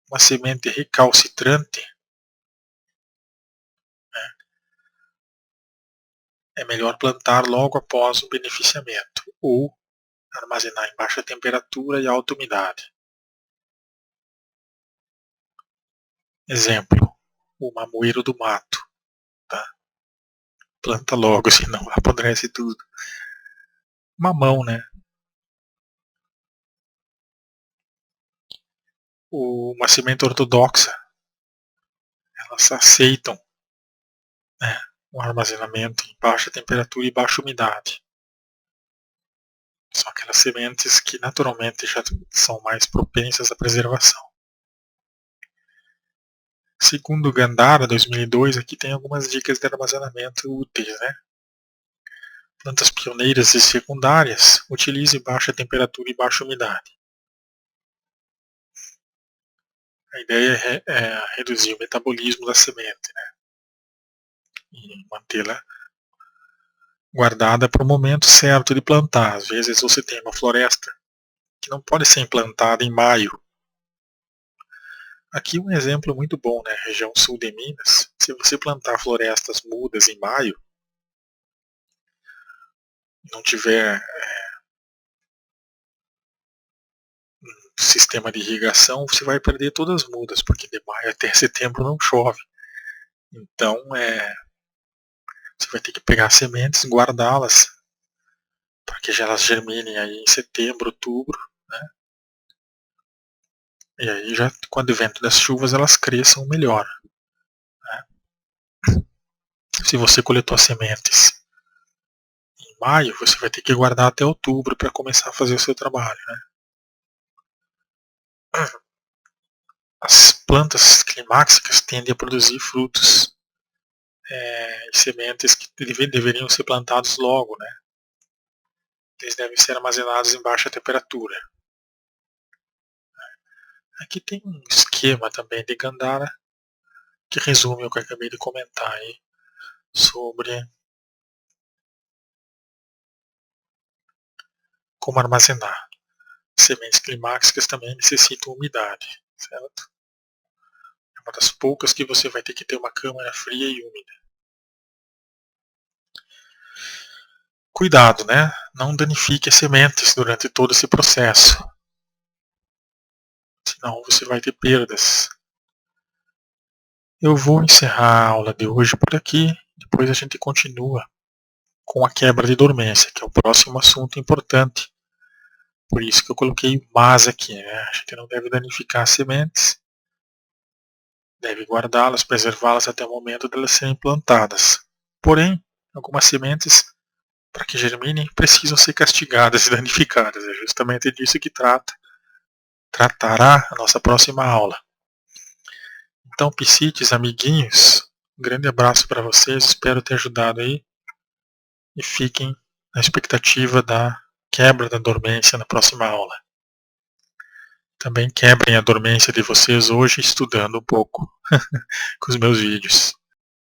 Uma semente recalcitrante, né, é melhor plantar logo após o beneficiamento ou armazenar em baixa temperatura e alta umidade. Exemplo, o mamoeiro do mato. Tá? Planta logo, senão apodrece tudo. Mamão, né? Uma semente ortodoxa, elas aceitam, né, um armazenamento em baixa temperatura e baixa umidade. São aquelas sementes que naturalmente já são mais propensas à preservação. Segundo Gandara 2002, aqui tem algumas dicas de armazenamento úteis, né? Plantas pioneiras e secundárias, utilize baixa temperatura e baixa umidade. A ideia é reduzir o metabolismo da semente, né? E mantê-la guardada para o momento certo de plantar. Às vezes você tem uma floresta que não pode ser implantada em maio. Aqui um exemplo muito bom, né? Região sul de Minas. Se você plantar florestas mudas em maio, não tiver sistema de irrigação, você vai perder todas as mudas, porque de maio até setembro não chove. Então você vai ter que pegar sementes, guardá-las, para que elas germinem aí em setembro, outubro, né? E aí já com o advento das chuvas elas cresçam melhor, né? Se você coletou as sementes em maio, você vai ter que guardar até outubro para começar a fazer o seu trabalho, né? As plantas climáxicas tendem a produzir frutos e sementes que deveriam ser plantados logo, né? Eles devem ser armazenados em baixa temperatura. Aqui tem um esquema também de Gandhara que resume o que eu acabei de comentar aí sobre como armazenar. Sementes climáxicas também necessitam umidade, certo? É uma das poucas que você vai ter que ter uma câmara fria e úmida. Cuidado, né? Não danifique as sementes durante todo esse processo. Senão você vai ter perdas. Eu vou encerrar a aula de hoje por aqui. Depois a gente continua com a quebra de dormência, que é o próximo assunto importante. Por isso que eu coloquei mas aqui, né? A gente não deve danificar as sementes. Deve guardá-las, preservá-las até o momento de elas serem plantadas. Porém, algumas sementes, para que germinem, precisam ser castigadas e danificadas. É justamente disso que tratará a nossa próxima aula. Então, Psites, amiguinhos, um grande abraço para vocês, espero ter ajudado aí. E fiquem na expectativa da quebra da dormência na próxima aula. Também quebrem a dormência de vocês hoje estudando um pouco com os meus vídeos.